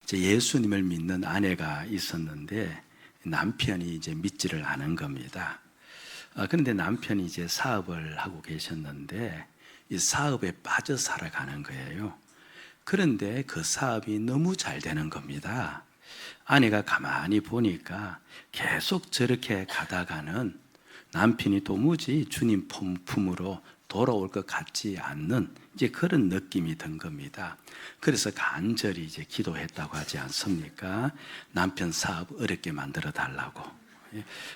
이제 예수님을 믿는 아내가 있었는데 남편이 이제 믿지를 않은 겁니다. 그런데 남편이 이제 사업을 하고 계셨는데 이 사업에 빠져 살아가는 거예요. 그런데 그 사업이 너무 잘 되는 겁니다. 아내가 가만히 보니까 계속 저렇게 가다가는 남편이 도무지 주님 품으로 돌아올 것 같지 않는 이제 그런 느낌이 든 겁니다. 그래서 간절히 이제 기도했다고 하지 않습니까? 남편 사업 어렵게 만들어 달라고.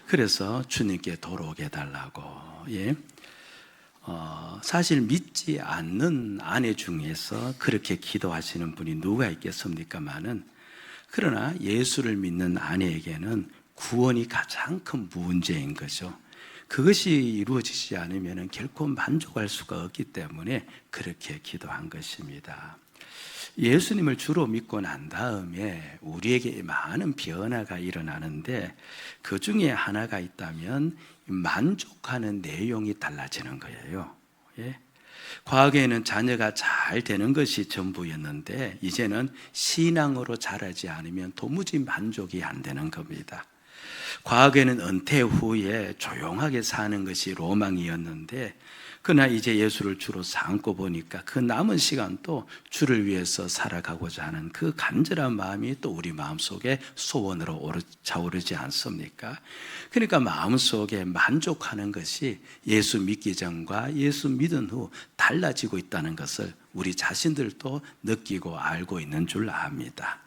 그래서 주님께 돌아오게 해달라고. 사실 믿지 않는 아내 중에서 그렇게 기도하시는 분이 누가 있겠습니까마는, 그러나 예수를 믿는 아내에게는 구원이 가장 큰 문제인 거죠. 그것이 이루어지지 않으면 결코 만족할 수가 없기 때문에 그렇게 기도한 것입니다. 예수님을 주로 믿고 난 다음에 우리에게 많은 변화가 일어나는데, 그 중에 하나가 있다면 만족하는 내용이 달라지는 거예요. 과거에는 자녀가 잘 되는 것이 전부였는데 이제는 신앙으로 자라지 않으면 도무지 만족이 안 되는 겁니다. 과거에는 은퇴 후에 조용하게 사는 것이 로망이었는데, 그러나 이제 예수를 주로 삼고 보니까 그 남은 시간도 주를 위해서 살아가고자 하는 그 간절한 마음이 또 우리 마음속에 소원으로 차오르지 않습니까? 그러니까 마음속에 만족하는 것이 예수 믿기 전과 예수 믿은 후 달라지고 있다는 것을 우리 자신들도 느끼고 알고 있는 줄 압니다.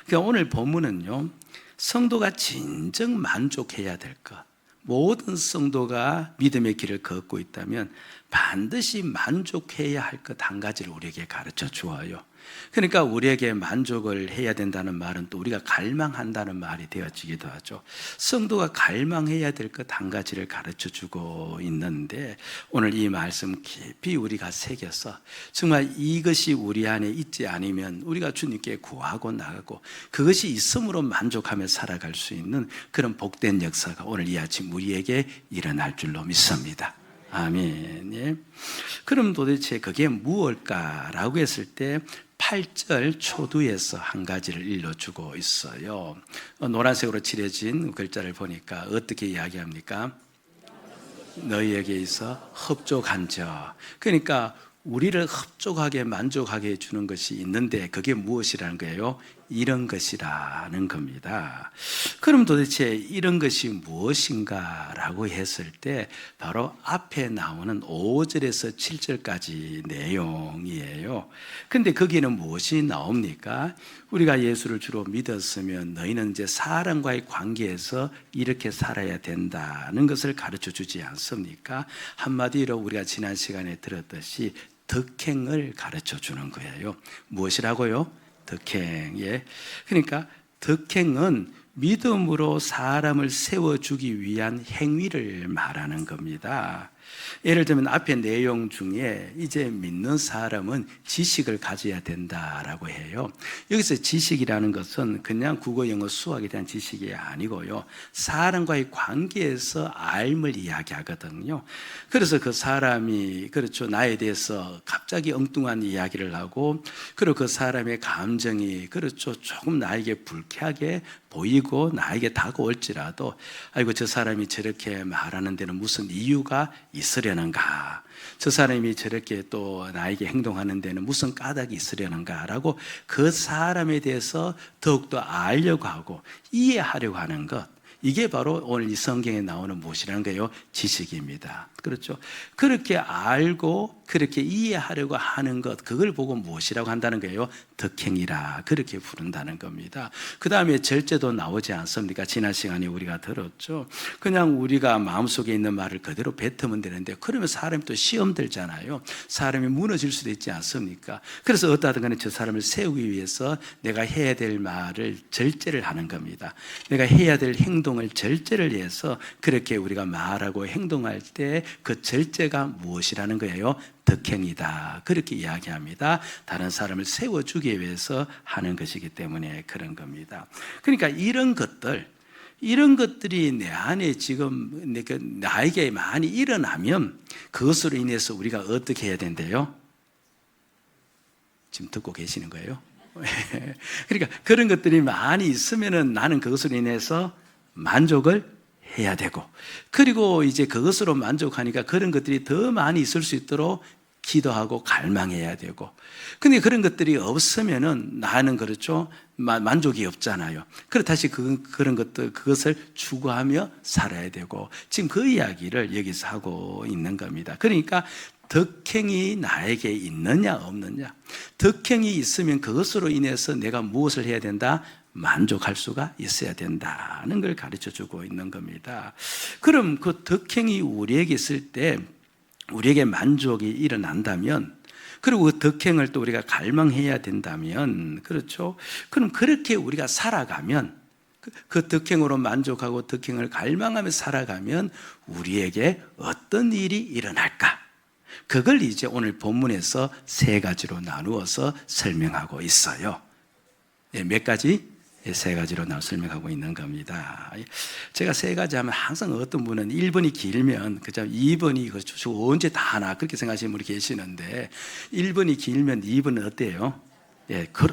그러니까 오늘 본문은요, 성도가 진정 만족해야 될 것, 모든 성도가 믿음의 길을 걷고 있다면 반드시 만족해야 할 것 한 가지를 우리에게 가르쳐 주어요. 그러니까 우리에게 만족을 해야 된다는 말은 또 우리가 갈망한다는 말이 되어지기도 하죠. 성도가 갈망해야 될 것 한 가지를 가르쳐 주고 있는데, 오늘 이 말씀 깊이 우리가 새겨서 정말 이것이 우리 안에 있지 않으면 우리가 주님께 구하고 나가고 그것이 있음으로 만족하며 살아갈 수 있는 그런 복된 역사가 오늘 이 아침 우리에게 일어날 줄로 믿습니다. 아멘. 예. 그럼 도대체 그게 무엇일까라고 했을 때 8절 초두에서 한 가지를 일러주고 있어요. 노란색으로 칠해진 글자를 보니까 어떻게 이야기합니까? 너희에게 있어 흡족한저. 그러니까 우리를 흡족하게 만족하게 해주는 것이 있는데 그게 무엇이라는 거예요? 이런 것이라는 겁니다. 그럼 도대체 이런 것이 무엇인가 라고 했을 때 바로 앞에 나오는 5절에서 7절까지 내용이에요. 근데 거기는 무엇이 나옵니까? 우리가 예수를 주로 믿었으면 너희는 이제 사람과의 관계에서 이렇게 살아야 된다는 것을 가르쳐 주지 않습니까? 한마디로 우리가 지난 시간에 들었듯이 덕행을 가르쳐 주는 거예요. 무엇이라고요? 덕행. 예. 그러니까 덕행은 믿음으로 사람을 세워주기 위한 행위를 말하는 겁니다. 예를 들면 앞에 내용 중에 이제 믿는 사람은 지식을 가져야 된다라고 해요. 여기서 지식이라는 것은 그냥 국어, 영어, 수학에 대한 지식이 아니고요, 사람과의 관계에서 알을 이야기하거든요. 그래서 그 사람이 그렇죠, 나에 대해서 갑자기 엉뚱한 이야기를 하고, 그리고 그 사람의 감정이 그렇죠, 조금 나에게 불쾌하게 보이고 나에게 다가올지라도, 아이고 저 사람이 저렇게 말하는 데는 무슨 이유가 있으려는가, 저 사람이 저렇게 또 나에게 행동하는 데는 무슨 까닭이 있으려는가 라고 그 사람에 대해서 더욱더 알려고 하고 이해하려고 하는 것, 이게 바로 오늘 이 성경에 나오는 무엇이라는 거예요? 지식입니다. 그렇죠? 그렇게 알고 그렇게 이해하려고 하는 것, 그걸 보고 무엇이라고 한다는 거예요? 덕행이라 그렇게 부른다는 겁니다. 그 다음에 절제도 나오지 않습니까? 지난 시간에 우리가 들었죠. 그냥 우리가 마음속에 있는 말을 그대로 뱉으면 되는데, 그러면 사람이 또 시험 들잖아요. 사람이 무너질 수도 있지 않습니까? 그래서 어떠하든 간에 저 사람을 세우기 위해서 내가 해야 될 말을 절제를 하는 겁니다. 내가 해야 될 행동을 절제를 해서 그렇게 우리가 말하고 행동할 때 그 절제가 무엇이라는 거예요? 덕행이다. 그렇게 이야기합니다. 다른 사람을 세워주기 위해서 하는 것이기 때문에 그런 겁니다. 그러니까 이런 것들이 내 안에 지금 나에게 많이 일어나면 그것으로 인해서 우리가 어떻게 해야 된대요? 지금 듣고 계시는 거예요? 그러니까 그런 것들이 많이 있으면은 나는 그것으로 인해서 만족을 해야 되고, 그리고 이제 그것으로 만족하니까 그런 것들이 더 많이 있을 수 있도록 기도하고 갈망해야 되고, 근데 그런 것들이 없으면은 나는 그렇죠, 만족이 없잖아요. 그렇 다시 그런 것들, 그것을 추구하며 살아야 되고, 지금 그 이야기를 여기서 하고 있는 겁니다. 그러니까 덕행이 나에게 있느냐 없느냐, 덕행이 있으면 그것으로 인해서 내가 무엇을 해야 된다? 만족할 수가 있어야 된다는 걸 가르쳐 주고 있는 겁니다. 그럼 그 덕행이 우리에게 있을 때 우리에게 만족이 일어난다면, 그리고 그 덕행을 또 우리가 갈망해야 된다면, 그렇죠? 그럼 그렇게 우리가 살아가면, 그 덕행으로 만족하고 덕행을 갈망하며 살아가면 우리에게 어떤 일이 일어날까? 그걸 이제 오늘 본문에서 세 가지로 나누어서 설명하고 있어요. 몇 가지? 세 가지로 설명하고 있는 겁니다. 제가 세 가지 하면 항상 어떤 분은 1번이 길면, 그죠? 2번이 언제 다 하나 그렇게 생각하시는 분이 계시는데, 1번이 길면 2번은 어때요? 예, 이거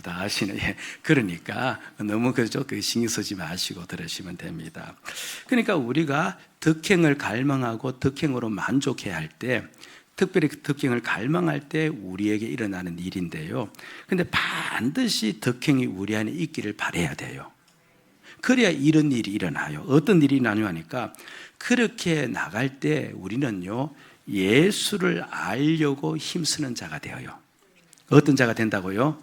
다 아시네. 예, 그러니까 너무 그죠? 신경 쓰지 마시고 들으시면 됩니다. 그러니까 우리가 덕행을 갈망하고 덕행으로 만족해야 할 때, 특별히 그 덕행을 갈망할 때 우리에게 일어나는 일인데요, 근데 반드시 덕행이 우리 안에 있기를 바라야 돼요. 그래야 이런 일이 일어나요. 어떤 일이 일어나냐 하니까, 그렇게 나갈 때 우리는요, 예수를 알려고 힘쓰는 자가 되어요. 어떤 자가 된다고요?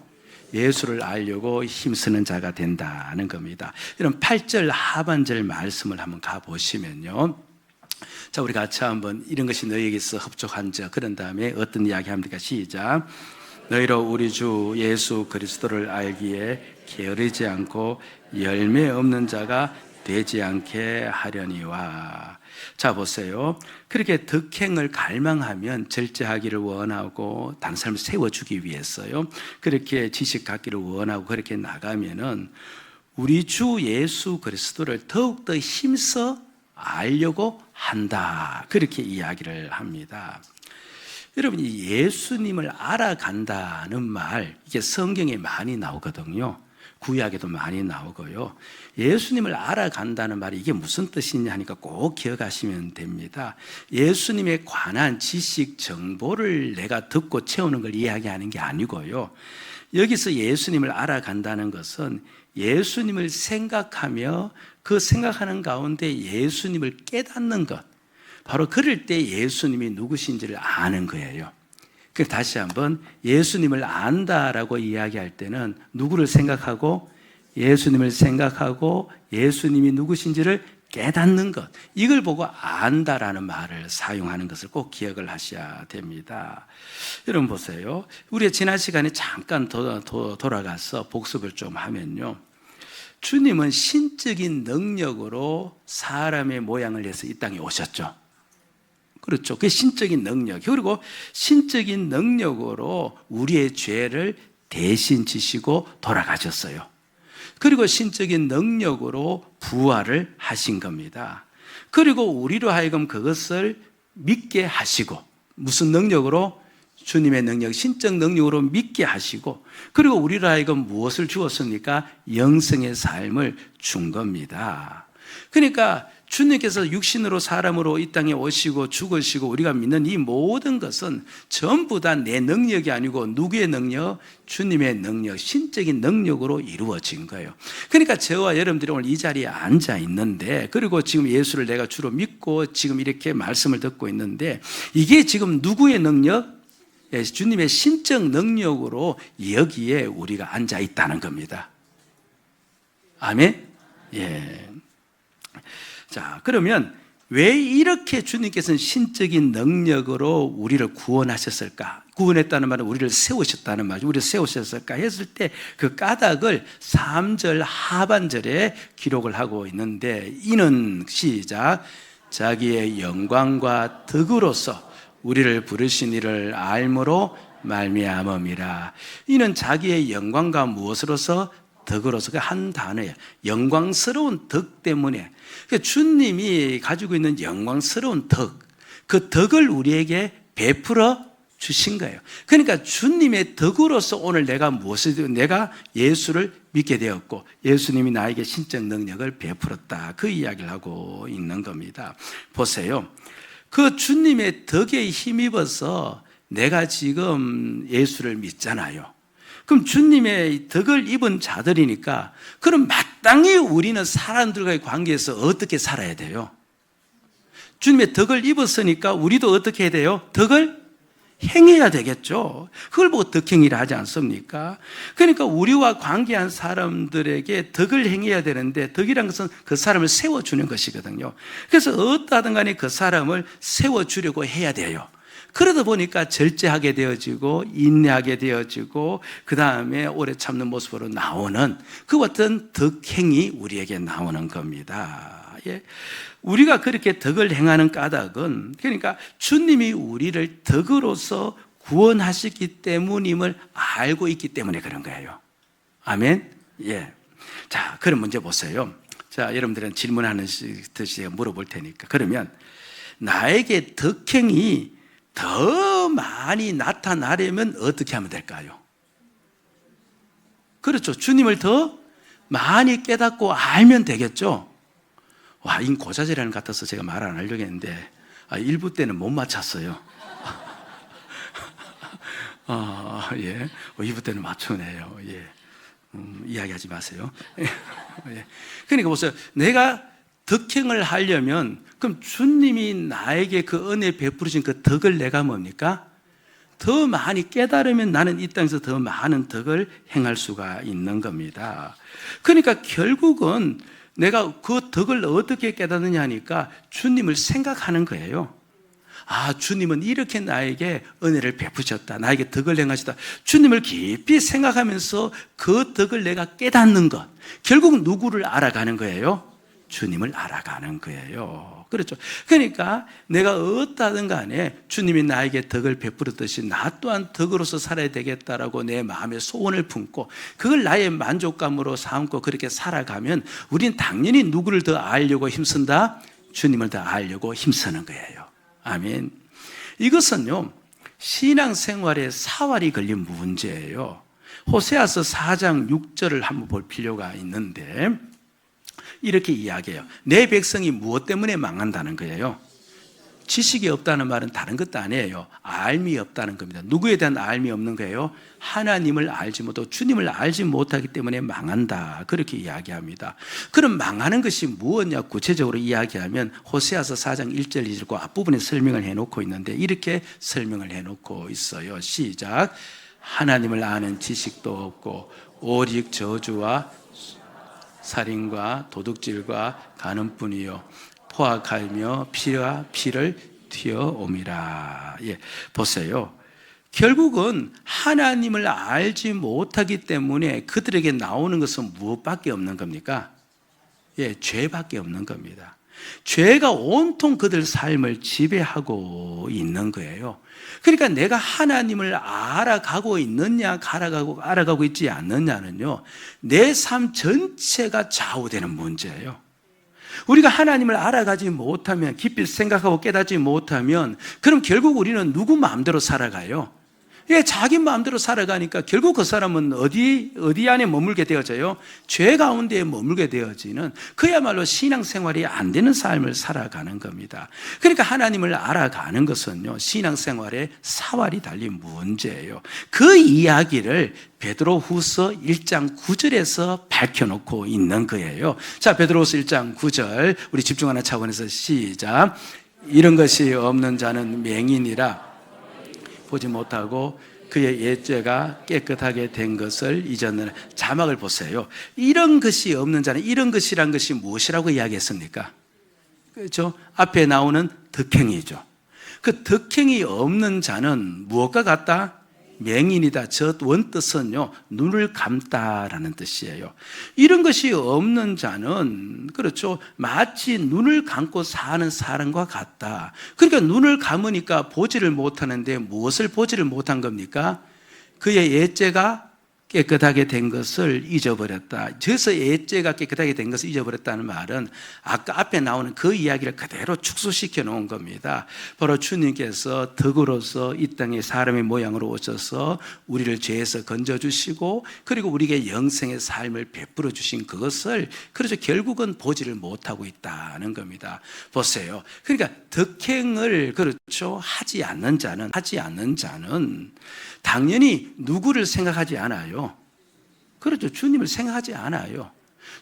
예수를 알려고 힘쓰는 자가 된다는 겁니다. 이런 8절 하반절 말씀을 한번 가보시면요, 자, 우리 같이 한번, 이런 것이 너희에게서 흡족한 자, 그런 다음에 어떤 이야기 합니까? 시작. 너희로 우리 주 예수 그리스도를 알기에 게으르지 않고 열매 없는 자가 되지 않게 하려니와. 자, 보세요. 그렇게 덕행을 갈망하면 절제하기를 원하고 다른 사람을 세워주기 위해서요, 그렇게 지식 갖기를 원하고 그렇게 나가면은 우리 주 예수 그리스도를 더욱더 힘써 알려고 한다, 그렇게 이야기를 합니다. 여러분, 이 예수님을 알아간다는 말, 이게 성경에 많이 나오거든요. 구약에도 많이 나오고요. 예수님을 알아간다는 말이 이게 무슨 뜻이냐 하니까 꼭 기억하시면 됩니다. 예수님에 관한 지식, 정보를 내가 듣고 채우는 걸 이야기하는 게 아니고요, 여기서 예수님을 알아간다는 것은 예수님을 생각하며 그 생각하는 가운데 예수님을 깨닫는 것, 바로 그럴 때 예수님이 누구신지를 아는 거예요. 다시 한번, 예수님을 안다라고 이야기할 때는 누구를 생각하고? 예수님을 생각하고 예수님이 누구신지를 깨닫는 것, 이걸 보고 안다라는 말을 사용하는 것을 꼭 기억을 하셔야 됩니다. 여러분 보세요. 우리 지난 시간에 잠깐 돌아가서 복습을 좀 하면요, 주님은 신적인 능력으로 사람의 모양을 해서 이 땅에 오셨죠. 그렇죠. 그게 신적인 능력. 그리고 신적인 능력으로 우리의 죄를 대신 지시고 돌아가셨어요. 그리고 신적인 능력으로 부활을 하신 겁니다. 그리고 우리로 하여금 그것을 믿게 하시고, 무슨 능력으로? 주님의 능력, 신적 능력으로 믿게 하시고, 그리고 우리로 하여금 무엇을 주었습니까? 영생의 삶을 준 겁니다. 그러니까 주님께서 육신으로 사람으로 이 땅에 오시고 죽으시고 우리가 믿는 이 모든 것은 전부 다 내 능력이 아니고 누구의 능력? 주님의 능력, 신적인 능력으로 이루어진 거예요. 그러니까 저와 여러분들이 오늘 이 자리에 앉아 있는데, 그리고 지금 예수를 내가 주로 믿고 지금 이렇게 말씀을 듣고 있는데, 이게 지금 누구의 능력? 주님의 신적 능력으로 여기에 우리가 앉아 있다는 겁니다. 아멘? 예. 자, 그러면 왜 이렇게 주님께서는 신적인 능력으로 우리를 구원하셨을까? 구원했다는 말은 우리를 세우셨다는 말이죠. 우리를 세우셨을까 했을 때 그 까닭을 3절 하반절에 기록을 하고 있는데, 이는 시작. 자기의 영광과 덕으로서 우리를 부르신 이를 알므로 말미암음이라. 이는 자기의 영광과 무엇으로서? 덕으로서. 한 단어예요. 영광스러운 덕 때문에. 주님이 가지고 있는 영광스러운 덕, 그 덕을 우리에게 베풀어 주신 거예요. 그러니까 주님의 덕으로서 오늘 내가 예수를 믿게 되었고 예수님이 나에게 신적 능력을 베풀었다. 그 이야기를 하고 있는 겁니다. 보세요. 그 주님의 덕에 힘입어서 내가 지금 예수를 믿잖아요. 그럼 주님의 덕을 입은 자들이니까 그럼 마땅히 우리는 사람들과의 관계에서 어떻게 살아야 돼요? 주님의 덕을 입었으니까 우리도 어떻게 해야 돼요? 덕을 행해야 되겠죠. 그걸 보고 덕행이라 하지 않습니까? 그러니까 우리와 관계한 사람들에게 덕을 행해야 되는데 덕이란 것은 그 사람을 세워주는 것이거든요. 그래서 어떠하든 간에 그 사람을 세워주려고 해야 돼요. 그러다 보니까 절제하게 되어지고 인내하게 되어지고 그 다음에 오래 참는 모습으로 나오는 그 같은 덕행이 우리에게 나오는 겁니다. 예. 우리가 그렇게 덕을 행하는 까닭은 그러니까 주님이 우리를 덕으로서 구원하셨기 때문임을 알고 있기 때문에 그런 거예요. 아멘? 예. 자, 그럼 문제 보세요. 자, 여러분들은 질문하는 듯이 제가 물어볼 테니까. 그러면 나에게 덕행이 더 많이 나타나려면 어떻게 하면 될까요? 그렇죠. 주님을 더 많이 깨닫고 알면 되겠죠. 와, 이 고자질하는 것 같아서 제가 말 안 하려고 했는데 1부 때는 못 맞췄어요. 예. 2부 때는 맞추네요. 예. 이야기하지 마세요. 예. 그러니까 보세요. 내가 덕행을 하려면 그럼 주님이 나에게 그 은혜 베푸신 그 덕을 내가 뭡니까? 더 많이 깨달으면 나는 이 땅에서 더 많은 덕을 행할 수가 있는 겁니다. 그러니까 결국은 내가 그 덕을 어떻게 깨닫느냐 하니까 주님을 생각하는 거예요. 아, 주님은 이렇게 나에게 은혜를 베푸셨다. 나에게 덕을 행하셨다. 주님을 깊이 생각하면서 그 덕을 내가 깨닫는 것. 결국 누구를 알아가는 거예요? 주님을 알아가는 거예요. 그렇죠. 그러니까 내가 어떠하든 간에 주님이 나에게 덕을 베풀었듯이 나 또한 덕으로서 살아야 되겠다라고 내 마음에 소원을 품고 그걸 나의 만족감으로 삼고 그렇게 살아가면 우리는 당연히 누구를 더 알려고 힘쓴다? 주님을 더 알려고 힘쓰는 거예요. 아멘. 이것은요, 신앙생활에 사활이 걸린 문제예요. 호세아서 4장 6절을 한번 볼 필요가 있는데 이렇게 이야기해요. 내 백성이 무엇 때문에 망한다는 거예요? 지식이 없다는 말은 다른 것도 아니에요. 알미 없다는 겁니다. 누구에 대한 알미 없는 거예요? 하나님을 알지 못하고 주님을 알지 못하기 때문에 망한다. 그렇게 이야기합니다. 그럼 망하는 것이 무엇냐 구체적으로 이야기하면 호세아서 4장 1절 2절과 앞부분에 설명을 해놓고 있는데 이렇게 설명을 해놓고 있어요. 시작. 하나님을 아는 지식도 없고 오직 저주와 살인과 도둑질과 가늠뿐이요 포악하며 피와 피를 튀어옴이라. 예, 보세요. 결국은 하나님을 알지 못하기 때문에 그들에게 나오는 것은 무엇밖에 없는 겁니까? 예, 죄밖에 없는 겁니다. 죄가 온통 그들 삶을 지배하고 있는 거예요. 그러니까 내가 하나님을 알아가고 있느냐, 알아가고 있지 않느냐는요, 내 삶 전체가 좌우되는 문제예요. 우리가 하나님을 알아가지 못하면, 깊이 생각하고 깨닫지 못하면, 그럼 결국 우리는 누구 마음대로 살아가요? 예, 자기 마음대로 살아가니까 결국 그 사람은 어디 안에 머물게 되어져요? 죄 가운데에 머물게 되어지는 그야말로 신앙생활이 안 되는 삶을 살아가는 겁니다. 그러니까 하나님을 알아가는 것은요, 신앙생활에 사활이 달린 문제예요. 그 이야기를 베드로후서 1장 9절에서 밝혀놓고 있는 거예요. 자, 베드로후서 1장 9절 우리 집중하는 차원에서 시작. 이런 것이 없는 자는 맹인이라 보지 못하고 그의 옛죄가 깨끗하게 된 것을 잊었느라. 자막을 보세요. 이런 것이 없는 자는, 이런 것이란 것이 무엇이라고 이야기했습니까? 그렇죠? 앞에 나오는 덕행이죠. 그 덕행이 없는 자는 무엇과 같다? 맹인이다. 저 원뜻은요, 눈을 감다라는 뜻이에요. 이런 것이 없는 자는, 그렇죠, 마치 눈을 감고 사는 사람과 같다. 그러니까 눈을 감으니까 보지를 못하는데 무엇을 보지를 못한 겁니까? 그의 옛죄가 깨끗하게 된 것을 잊어버렸다. 저서 옛죄가 깨끗하게 된 것을 잊어버렸다는 말은 아까 앞에 나오는 그 이야기를 그대로 축소시켜 놓은 겁니다. 바로 주님께서 덕으로서 이 땅에 사람의 모양으로 오셔서 우리를 죄에서 건져주시고 그리고 우리에게 영생의 삶을 베풀어 주신 그것을 그래서 결국은 보지를 못하고 있다는 겁니다. 보세요. 그러니까 덕행을 그렇죠 하지 않는 자는 당연히 누구를 생각하지 않아요. 그렇죠. 주님을 생각하지 않아요.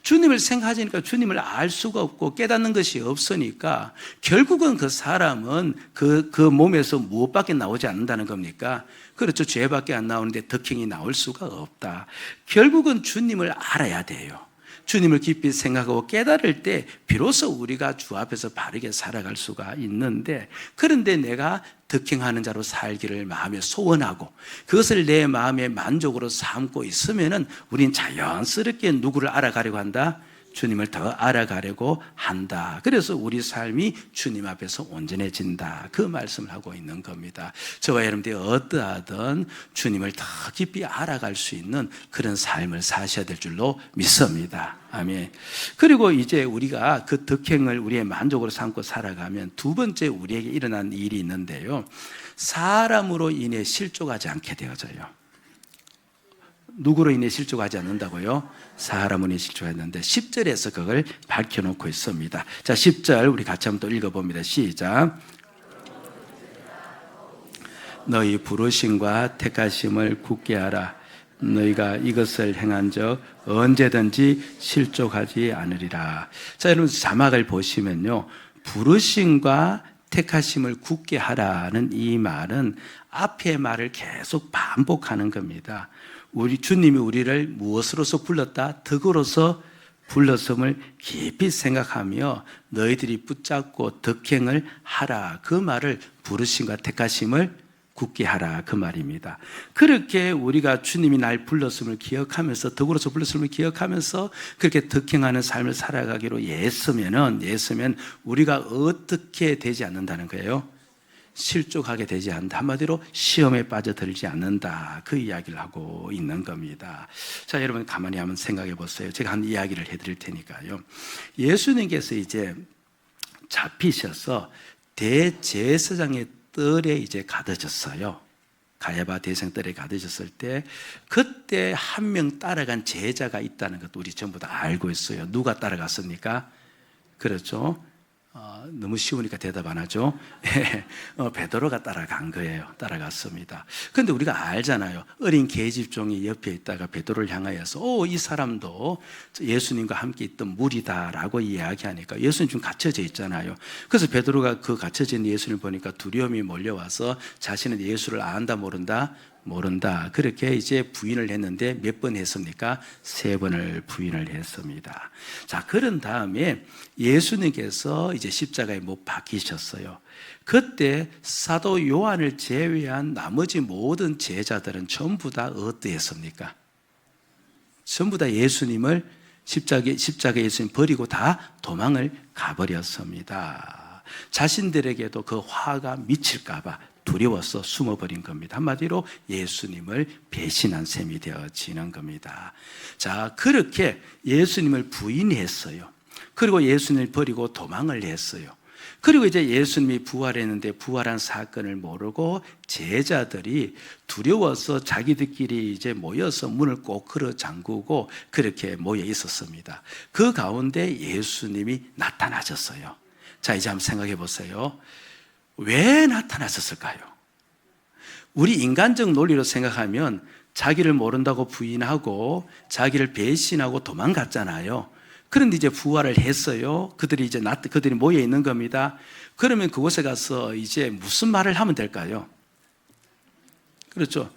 주님을 생각하니까 주님을 알 수가 없고 깨닫는 것이 없으니까 결국은 그 사람은 그 몸에서 무엇밖에 나오지 않는다는 겁니까? 그렇죠. 죄밖에 안 나오는데 덕행이 나올 수가 없다. 결국은 주님을 알아야 돼요. 주님을 깊이 생각하고 깨달을 때 비로소 우리가 주 앞에서 바르게 살아갈 수가 있는데, 그런데 내가 덕행하는 자로 살기를 마음에 소원하고 그것을 내 마음의 만족으로 삼고 있으면은 우린 자연스럽게 누구를 알아가려고 한다? 주님을 더 알아가려고 한다. 그래서 우리 삶이 주님 앞에서 온전해진다. 그 말씀을 하고 있는 겁니다. 저와 여러분들이 어떠하든 주님을 더 깊이 알아갈 수 있는 그런 삶을 사셔야 될 줄로 믿습니다. 아멘. 그리고 이제 우리가 그 덕행을 우리의 만족으로 삼고 살아가면 두 번째 우리에게 일어난 일이 있는데요. 사람으로 인해 실족하지 않게 되어져요. 누구로 인해 실족하지 않는다고요? 사람으로 인해 실족했는데 10절에서 그걸 밝혀놓고 있습니다. 자, 10절 우리 같이 한번 또 읽어봅니다. 시작. 너희 부르심과 택하심을 굳게 하라. 너희가 이것을 행한 적 언제든지 실족하지 않으리라. 자, 여러분 자막을 보시면요, 부르심과 택하심을 굳게 하라는 이 말은 앞의 말을 계속 반복하는 겁니다. 우리 주님이 우리를 무엇으로서 불렀다? 덕으로서 불렀음을 깊이 생각하며 너희들이 붙잡고 덕행을 하라. 그 말을 부르심과 택하심을 굳게 하라. 그 말입니다. 그렇게 우리가 주님이 날 불렀음을 기억하면서 덕으로서 불렀음을 기억하면서 그렇게 덕행하는 삶을 살아가기로 예쓰면 우리가 어떻게 되지 않는다는 거예요? 실족하게 되지 않는다. 한마디로 시험에 빠져들지 않는다. 그 이야기를 하고 있는 겁니다. 자, 여러분 가만히 한번 생각해 보세요. 제가 한 이야기를 해드릴 테니까요. 예수님께서 이제 잡히셔서 대제사장의 뜰에 이제 가두셨어요. 가야바 대제사장 뜰에 가두셨을 때 그때 한 명 따라간 제자가 있다는 것도 우리 전부 다 알고 있어요. 누가 따라갔습니까? 그렇죠. 너무 쉬우니까 대답 안 하죠. 베드로가 따라간 거예요. 따라갔습니다. 그런데 우리가 알잖아요. 어린 계집종이 옆에 있다가 베드로를 향하여서 이 사람도 예수님과 함께 있던 무리다라고 이야기하니까 예수님 지금 갇혀져 있잖아요. 그래서 베드로가 그 갇혀져 있는 예수님을 보니까 두려움이 몰려와서 자신은 예수를 안다 모른다? 모른다. 그렇게 이제 부인을 했는데 몇 번 했습니까? 3번을 부인을 했습니다. 자, 그런 다음에 예수님께서 이제 십자가에 못 박히셨어요. 그때 사도 요한을 제외한 나머지 모든 제자들은 전부 다 어떠했습니까? 전부 다 예수님을 십자가에 예수님 버리고 다 도망을 가버렸습니다. 자신들에게도 그 화가 미칠까봐 두려워서 숨어버린 겁니다. 한마디로 예수님을 배신한 셈이 되어지는 겁니다. 자, 그렇게 예수님을 부인했어요. 그리고 예수님을 버리고 도망을 했어요. 그리고 이제 예수님이 부활했는데 부활한 사건을 모르고 제자들이 두려워서 자기들끼리 이제 모여서 문을 꼭 걸어 잠그고 그렇게 모여 있었습니다. 그 가운데 예수님이 나타나셨어요. 자, 이제 한번 생각해 보세요. 왜 나타났었을까요? 우리 인간적 논리로 생각하면 자기를 모른다고 부인하고 자기를 배신하고 도망갔잖아요. 그런데 이제 부활을 했어요. 그들이 모여 있는 겁니다. 그러면 그곳에 가서 이제 무슨 말을 하면 될까요? 그렇죠.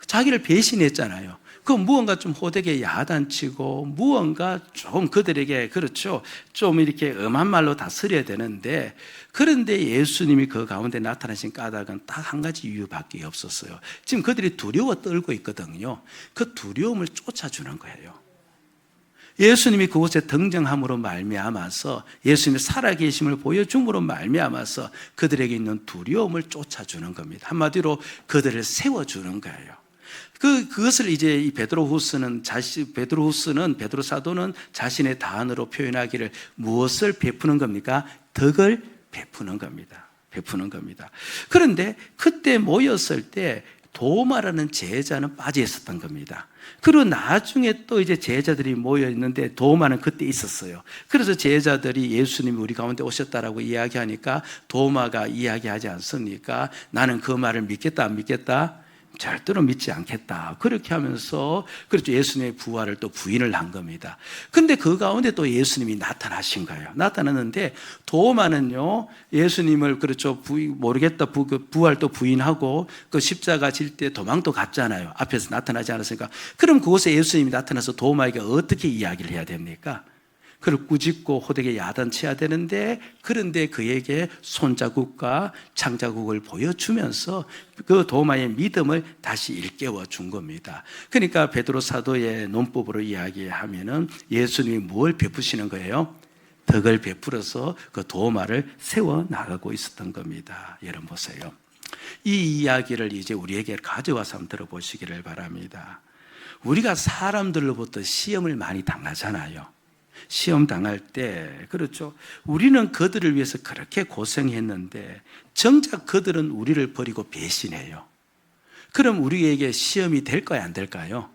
자기를 배신했잖아요. 그 무언가 좀 호되게 야단치고 무언가 좀 그들에게 그렇죠. 좀 이렇게 엄한 말로 다스려야 되는데, 그런데 예수님이 그 가운데 나타나신 까닭은 딱 한 가지 이유밖에 없었어요. 지금 그들이 두려워 떨고 있거든요. 그 두려움을 쫓아주는 거예요. 예수님이 그곳에 등장함으로 말미암아서 예수님의 살아계심을 보여줌으로 말미암아서 그들에게 있는 두려움을 쫓아주는 겁니다. 한마디로 그들을 세워주는 거예요. 그것을 이제 이 베드로 사도는 자신의 단어로 표현하기를 무엇을 베푸는 겁니까? 덕을 베푸는 겁니다. 베푸는 겁니다. 그런데 그때 모였을 때 도마라는 제자는 빠져 있었던 겁니다. 그리고 나중에 또 이제 제자들이 모여 있는데 도마는 그때 있었어요. 그래서 제자들이 예수님이 우리 가운데 오셨다라고 이야기하니까 도마가 이야기하지 않습니까? 나는 그 말을 믿겠다, 안 믿겠다? 절대로 믿지 않겠다. 그렇게 하면서 그렇죠. 예수님의 부활을 또 부인을 한 겁니다. 근데 그 가운데 또 예수님이 나타나신 거예요. 나타났는데 도마는요, 예수님을 그렇죠. 모르겠다. 부활 또 부인하고 그 십자가 질 때 도망도 갔잖아요. 앞에서 나타나지 않았으니까. 그럼 그곳에 예수님이 나타나서 도마에게 어떻게 이야기를 해야 됩니까? 그를 꾸짖고 호되게 야단쳐야 되는데, 그런데 그에게 손자국과 창자국을 보여주면서 그 도마의 믿음을 다시 일깨워 준 겁니다. 그러니까 베드로 사도의 논법으로 이야기하면은 예수님이 뭘 베푸시는 거예요? 덕을 베풀어서 그 도마를 세워 나가고 있었던 겁니다. 여러분 보세요. 이 이야기를 이제 우리에게 가져와서 한번 들어보시기를 바랍니다. 우리가 사람들로부터 시험을 많이 당하잖아요. 시험 당할 때, 그렇죠. 우리는 그들을 위해서 그렇게 고생했는데 정작 그들은 우리를 버리고 배신해요. 그럼 우리에게 시험이 될까요, 안 될까요?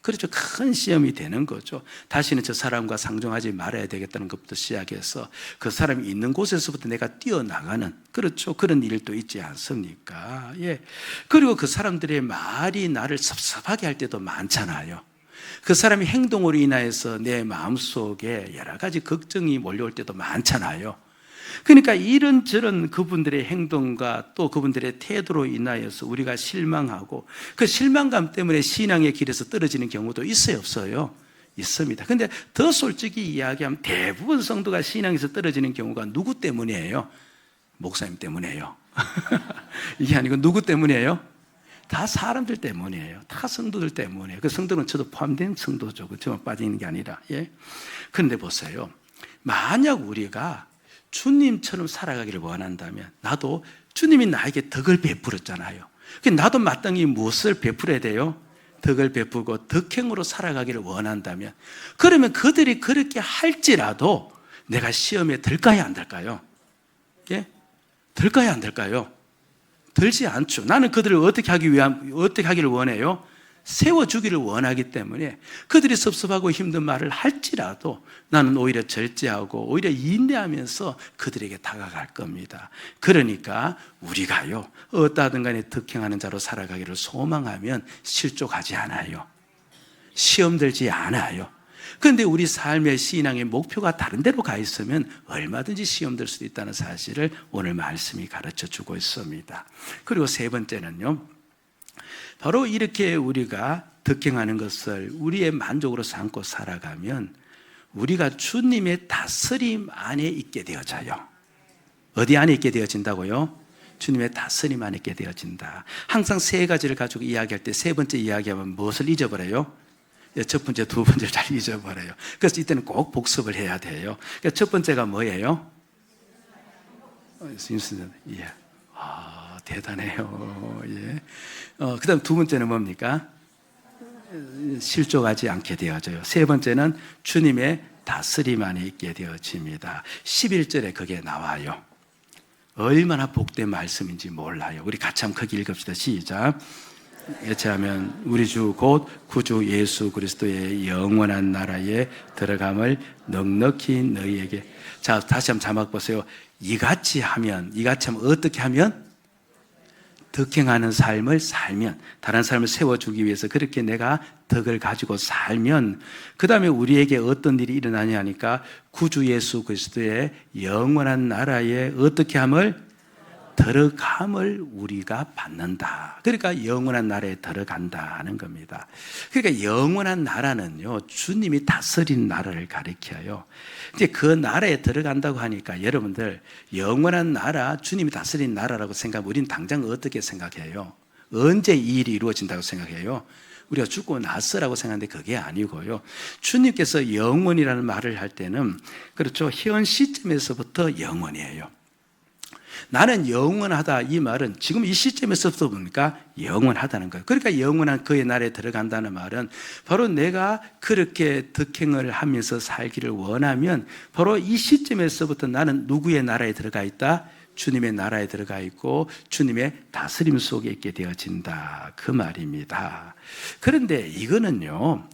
그렇죠. 큰 시험이 되는 거죠. 다시는 저 사람과 상종하지 말아야 되겠다는 것부터 시작해서 그 사람이 있는 곳에서부터 내가 뛰어나가는, 그렇죠. 그런 일도 있지 않습니까? 예. 그리고 그 사람들의 말이 나를 섭섭하게 할 때도 많잖아요. 그 사람의 행동으로 인하여서 내 마음속에 여러 가지 걱정이 몰려올 때도 많잖아요. 그러니까 이런저런 그분들의 행동과 또 그분들의 태도로 인하여서 우리가 실망하고 그 실망감 때문에 신앙의 길에서 떨어지는 경우도 있어요, 없어요? 있습니다. 근데 더 솔직히 이야기하면 대부분 성도가 신앙에서 떨어지는 경우가 누구 때문이에요? 목사님 때문이에요. 이게 아니고 누구 때문이에요? 다 사람들 때문이에요. 다 성도들 때문이에요. 그 성도는 저도 포함된 성도죠. 저만 빠지는 게 아니라. 예. 그런데 보세요. 만약 우리가 주님처럼 살아가기를 원한다면, 나도 주님이 나에게 덕을 베풀었잖아요. 나도 마땅히 무엇을 베풀어야 돼요? 덕을 베푸고 덕행으로 살아가기를 원한다면, 그러면 그들이 그렇게 할지라도 내가 시험에 들까요, 안 들까요? 예? 들까요, 안 들까요? 들지 않죠. 나는 그들을 어떻게 하기를 원해요? 세워주기를 원하기 때문에 그들이 섭섭하고 힘든 말을 할지라도 나는 오히려 절제하고 오히려 인내하면서 그들에게 다가갈 겁니다. 그러니까 우리가요, 어떠하든 간에 덕행하는 자로 살아가기를 소망하면 실족하지 않아요. 시험 들지 않아요. 그런데 우리 삶의 신앙의 목표가 다른 데로 가 있으면 얼마든지 시험 들 수도 있다는 사실을 오늘 말씀이 가르쳐 주고 있습니다. 그리고 세 번째는요, 바로 이렇게 우리가 덕행하는 것을 우리의 만족으로 삼고 살아가면 우리가 주님의 다스림 안에 있게 되어져요. 어디 안에 있게 되어진다고요? 주님의 다스림 안에 있게 되어진다. 항상 세 가지를 가지고 이야기할 때 세 번째 이야기하면 무엇을 잊어버려요? 첫 번째, 두 번째를 잘 잊어버려요. 그래서 이때는 꼭 복습을 해야 돼요. 그러니까 첫 번째가 뭐예요? 예. 아, 대단해요. 예. 그 다음 두 번째는 뭡니까? 실족하지 않게 되어져요. 세 번째는 주님의 다스림 안에 있게 되어집니다. 11절에 그게 나와요. 얼마나 복된 말씀인지 몰라요. 우리 같이 한번 크게 읽읍시다. 시작. 예체하면 우리 주 곧 구주 예수 그리스도의 영원한 나라에 들어감을 넉넉히 너희에게. 자, 다시 한번 자막 보세요. 이같이 하면 어떻게 하면? 덕행하는 삶을 살면, 다른 삶을 세워주기 위해서 그렇게 내가 덕을 가지고 살면, 그 다음에 우리에게 어떤 일이 일어나냐 하니까 구주 예수 그리스도의 영원한 나라에 어떻게 함을? 들어감을 우리가 받는다. 그러니까 영원한 나라에 들어간다는 겁니다. 그러니까 영원한 나라는요, 주님이 다스린 나라를 가리켜요. 이제 그 나라에 들어간다고 하니까 여러분들, 영원한 나라, 주님이 다스린 나라라고 생각하면 우리는 당장 어떻게 생각해요? 언제 이 일이 이루어진다고 생각해요? 우리가 죽고 나서라고 생각하는데 그게 아니고요. 주님께서 영원이라는 말을 할 때는, 그렇죠, 현 시점에서부터 영원이에요. 나는 영원하다, 이 말은 지금 이 시점에서부터 보니까 영원하다는 거예요. 그러니까 영원한 그의 나라에 들어간다는 말은 바로 내가 그렇게 덕행을 하면서 살기를 원하면 바로 이 시점에서부터 나는 누구의 나라에 들어가 있다? 주님의 나라에 들어가 있고 주님의 다스림 속에 있게 되어진다, 그 말입니다. 그런데 이거는요,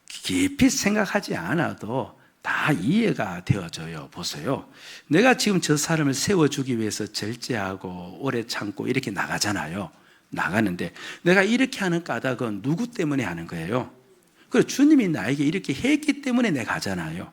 깊이 생각하지 않아도 다 이해가 되어져요. 보세요. 내가 지금 저 사람을 세워주기 위해서 절제하고 오래 참고 이렇게 나가잖아요. 나가는데 내가 이렇게 하는 까닭은 누구 때문에 하는 거예요? 그리고 주님이 나에게 이렇게 했기 때문에 내가 하잖아요.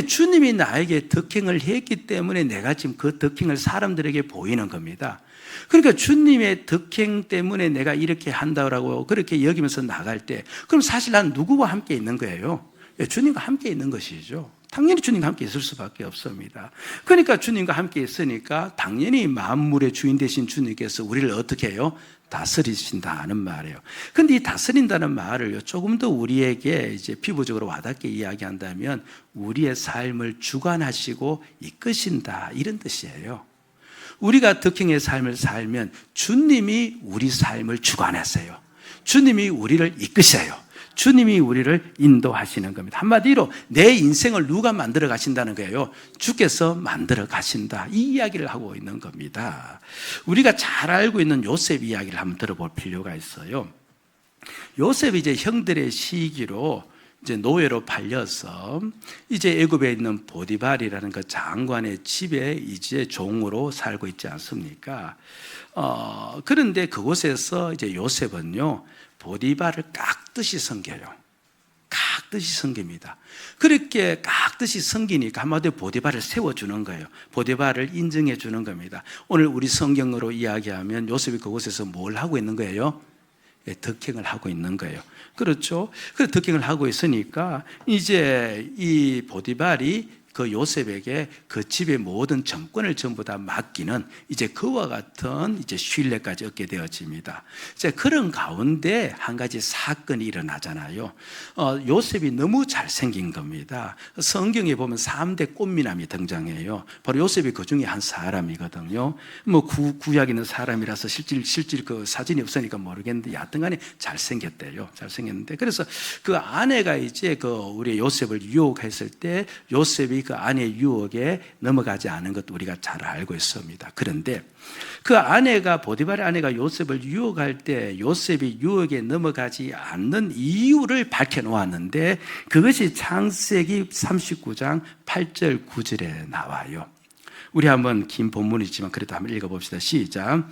주님이 나에게 덕행을 했기 때문에 내가 지금 그 덕행을 사람들에게 보이는 겁니다. 그러니까 주님의 덕행 때문에 내가 이렇게 한다고 그렇게 여기면서 나갈 때, 그럼 사실 난 누구와 함께 있는 거예요? 주님과 함께 있는 것이죠. 당연히 주님과 함께 있을 수밖에 없습니다. 그러니까 주님과 함께 있으니까 당연히 만물의 주인 되신 주님께서 우리를 어떻게 해요? 다스리신다는 말이에요. 근데 이 다스린다는 말을 조금 더 우리에게 이제 피부적으로 와닿게 이야기한다면 우리의 삶을 주관하시고 이끄신다, 이런 뜻이에요. 우리가 덕행의 삶을 살면 주님이 우리 삶을 주관하세요. 주님이 우리를 이끄세요. 주님이 우리를 인도하시는 겁니다. 한마디로 내 인생을 누가 만들어 가신다는 거예요? 주께서 만들어 가신다, 이 이야기를 하고 있는 겁니다. 우리가 잘 알고 있는 요셉 이야기를 한번 들어볼 필요가 있어요. 요셉이 이제 형들의 시기로 이제 노예로 팔려서 이제 애굽에 있는 보디발이라는 그 장관의 집에 이제 종으로 살고 있지 않습니까? 그런데 그곳에서 이제 요셉은요, 보디발을 깍듯이 섬겨요. 깍듯이 섬깁니다. 그렇게 깍듯이 섬기니까 한마디로 보디발을 세워주는 거예요. 보디발을 인정해 주는 겁니다. 오늘 우리 성경으로 이야기하면 요셉이 그곳에서 뭘 하고 있는 거예요? 덕행을 하고 있는 거예요. 그렇죠? 그래서 덕행을 하고 있으니까 이제 이 보디발이 그 요셉에게 그 집의 모든 정권을 전부 다 맡기는 이제 그와 같은 이제 신뢰까지 얻게 되어집니다. 이제 그런 가운데 한 가지 사건이 일어나잖아요. 요셉이 너무 잘생긴 겁니다. 성경에 보면 3대 꽃미남이 등장해요. 바로 요셉이 그 중에 한 사람이거든요. 뭐 구약에 있는 사람이라서 실질 그 사진이 없으니까 모르겠는데 여하튼간에 잘생겼대요. 잘생겼는데 그래서 그 아내가 이제 그 우리 요셉을 유혹했을 때 요셉이 그 아내의 유혹에 넘어가지 않은 것도 우리가 잘 알고 있습니다. 그런데 그 아내가 보디발의 아내가 요셉을 유혹할 때 요셉이 유혹에 넘어가지 않는 이유를 밝혀놓았는데 그것이 창세기 39장 8절 9절에 나와요. 우리 한번 긴 본문이지만 그래도 한번 읽어봅시다. 시작.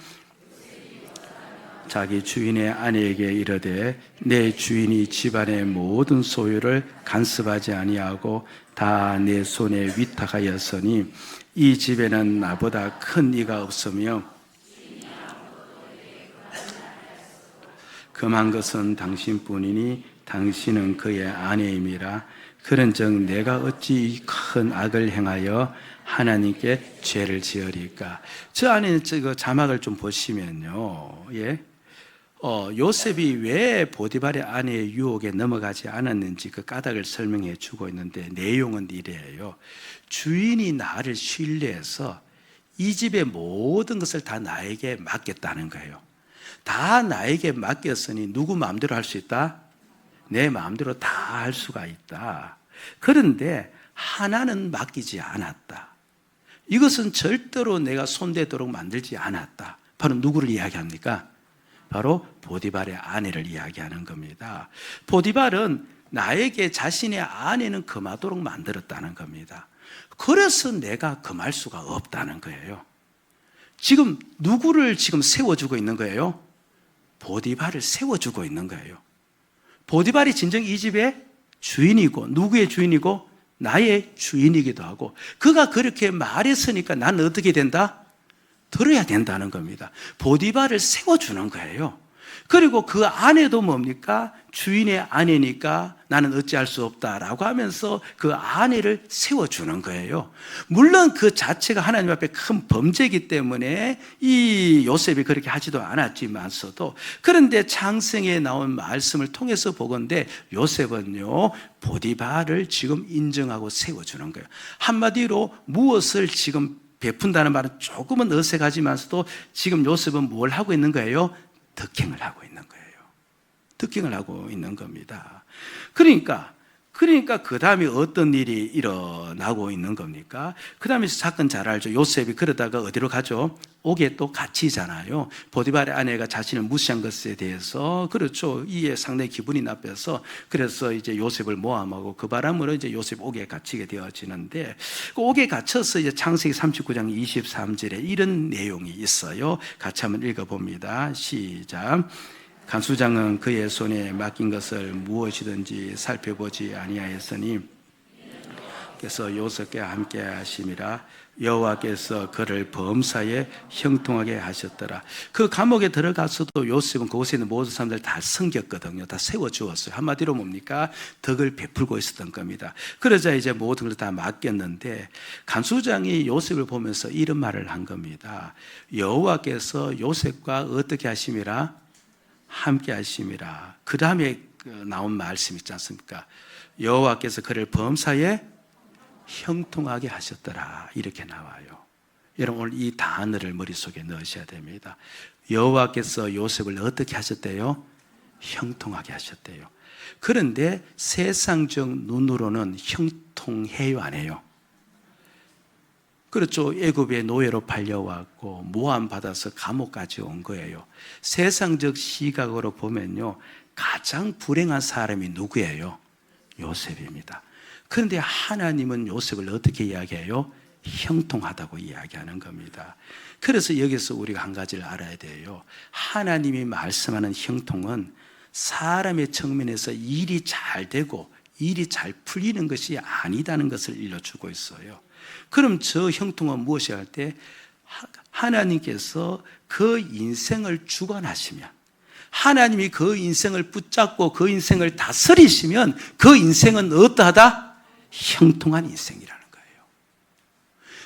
자기 주인의 아내에게 이르되 내 주인이 집안의 모든 소유를 간섭하지 아니하고 다 내 손에 위탁하였으니 이 집에는 나보다 큰 이가 없으며 금한 것은 당신뿐이니 당신은 그의 아내임이라. 그런즉 내가 어찌 큰 악을 행하여 하나님께 죄를 지으리까. 저 안에 그 자막을 좀 보시면요, 요셉이 왜 보디발의 아내의 유혹에 넘어가지 않았는지 그 까닭을 설명해 주고 있는데 내용은 이래요. 주인이 나를 신뢰해서 이 집의 모든 것을 다 나에게 맡겼다는 거예요. 다 나에게 맡겼으니 누구 마음대로 할 수 있다? 내 마음대로 다 할 수가 있다. 그런데 하나는 맡기지 않았다. 이것은 절대로 내가 손대도록 만들지 않았다. 바로 누구를 이야기합니까? 바로 보디발의 아내를 이야기하는 겁니다. 보디발은 나에게 자신의 아내는 금하도록 만들었다는 겁니다. 그래서 내가 금할 수가 없다는 거예요. 지금 누구를 지금 세워주고 있는 거예요? 보디발을 세워주고 있는 거예요. 보디발이 진정 이 집의 주인이고 누구의 주인이고 나의 주인이기도 하고 그가 그렇게 말했으니까 나는 어떻게 된다? 들어야 된다는 겁니다. 보디발을 세워주는 거예요. 그리고 그 아내도 뭡니까? 주인의 아내니까 나는 어찌할 수 없다라고 하면서 그 아내를 세워주는 거예요. 물론 그 자체가 하나님 앞에 큰 범죄이기 때문에 이 요셉이 그렇게 하지도 않았지만서도 그런데 창세기에 나온 말씀을 통해서 보건대 요셉은요 보디발을 지금 인정하고 세워주는 거예요. 한마디로 무엇을 지금 베푼다는 말은 조금은 어색하지만서도 지금 요셉은 뭘 하고 있는 거예요? 덕행을 하고 있는 거예요. 덕행을 하고 있는 겁니다. 그러니까 그 다음에 어떤 일이 일어나고 있는 겁니까? 그 다음에 사건 잘 알죠. 요셉이 그러다가 어디로 가죠? 옥에 또 갇히잖아요. 보디발의 아내가 자신을 무시한 것에 대해서, 그렇죠, 이에 상당히 기분이 나빠서, 그래서 이제 요셉을 모함하고 그 바람으로 이제 요셉 옥에 갇히게 되어지는데, 그 옥에 갇혀서 이제 창세기 39장 23절에 이런 내용이 있어요. 같이 한번 읽어봅니다. 시작. 간수장은 그의 손에 맡긴 것을 무엇이든지 살펴보지 아니하였으니 그래서 요셉과 함께 하심이라. 여호와께서 그를 범사에 형통하게 하셨더라. 그 감옥에 들어가서도 요셉은 그곳에 있는 모든 사람들 다 섬겼거든요. 다 세워주었어요. 한마디로 뭡니까? 덕을 베풀고 있었던 겁니다. 그러자 이제 모든 걸 다 맡겼는데 간수장이 요셉을 보면서 이런 말을 한 겁니다. 여호와께서 요셉과 어떻게 하심이라? 함께 하심이라. 그 다음에 나온 말씀 있지 않습니까? 여호와께서 그를 범사에 형통하게 하셨더라. 이렇게 나와요. 여러분 오늘 이 단어를 머릿속에 넣으셔야 됩니다. 여호와께서 요셉을 어떻게 하셨대요? 형통하게 하셨대요. 그런데 세상적 눈으로는 형통해요, 안 해요? 그렇죠. 애굽의 노예로 팔려왔고 모함받아서 감옥까지 온 거예요. 세상적 시각으로 보면요, 가장 불행한 사람이 누구예요? 요셉입니다. 그런데 하나님은 요셉을 어떻게 이야기해요? 형통하다고 이야기하는 겁니다. 그래서 여기서 우리가 한 가지를 알아야 돼요. 하나님이 말씀하는 형통은 사람의 측면에서 일이 잘 되고 일이 잘 풀리는 것이 아니다는 것을 일러주고 있어요. 그럼 저 형통은 무엇이 할 때 하나님께서 그 인생을 주관하시면, 하나님이 그 인생을 붙잡고 그 인생을 다스리시면 그 인생은 어떠하다? 형통한 인생이라는 거예요.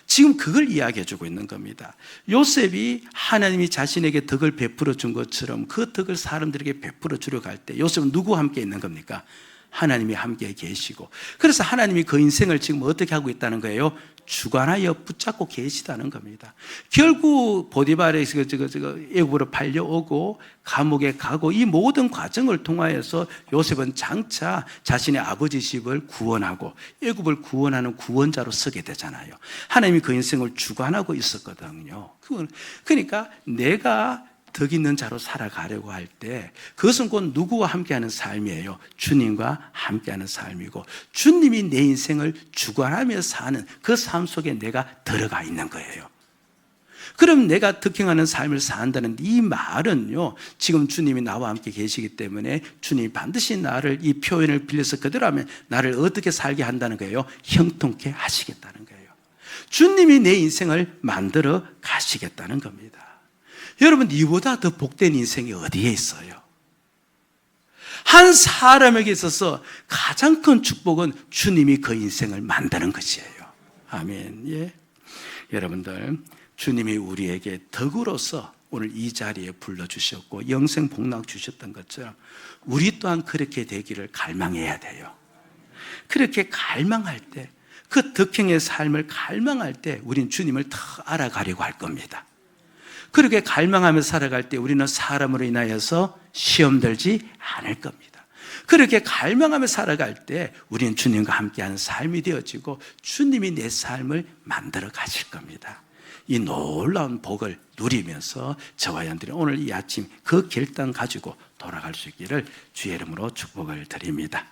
지금 그걸 이야기해 주고 있는 겁니다. 요셉이 하나님이 자신에게 덕을 베풀어 준 것처럼 그 덕을 사람들에게 베풀어 주려 갈 때 요셉은 누구와 함께 있는 겁니까? 하나님이 함께 계시고, 그래서 하나님이 그 인생을 지금 어떻게 하고 있다는 거예요? 주관하여 붙잡고 계시다는 겁니다. 결국 보디발에서 애굽으로 팔려오고 감옥에 가고 이 모든 과정을 통하여서 요셉은 장차 자신의 아버지 집을 구원하고 애굽을 구원하는 구원자로 서게 되잖아요. 하나님이 그 인생을 주관하고 있었거든요. 그러니까 내가 덕 있는 자로 살아가려고 할 때 그것은 곧 누구와 함께하는 삶이에요? 주님과 함께하는 삶이고, 주님이 내 인생을 주관하며 사는 그 삶 속에 내가 들어가 있는 거예요. 그럼 내가 덕행하는 삶을 산다는 이 말은요, 지금 주님이 나와 함께 계시기 때문에 주님이 반드시 나를, 이 표현을 빌려서 그대로 하면 나를 어떻게 살게 한다는 거예요? 형통케 하시겠다는 거예요. 주님이 내 인생을 만들어 가시겠다는 겁니다. 여러분, 이보다 더 복된 인생이 어디에 있어요? 한 사람에게 있어서 가장 큰 축복은 주님이 그 인생을 만드는 것이에요. 아멘. 예. 여러분들, 주님이 우리에게 덕으로서 오늘 이 자리에 불러주셨고 영생 복락 주셨던 것처럼 우리 또한 그렇게 되기를 갈망해야 돼요. 그렇게 갈망할 때, 그 덕행의 삶을 갈망할 때 우린 주님을 더 알아가려고 할 겁니다. 그렇게 갈망하며 살아갈 때 우리는 사람으로 인하여서 시험 들지 않을 겁니다. 그렇게 갈망하며 살아갈 때 우리는 주님과 함께하는 삶이 되어지고 주님이 내 삶을 만들어 가실 겁니다. 이 놀라운 복을 누리면서 저와 여러분들이 오늘 이 아침 그 결단 가지고 돌아갈 수 있기를 주의 이름으로 축복을 드립니다.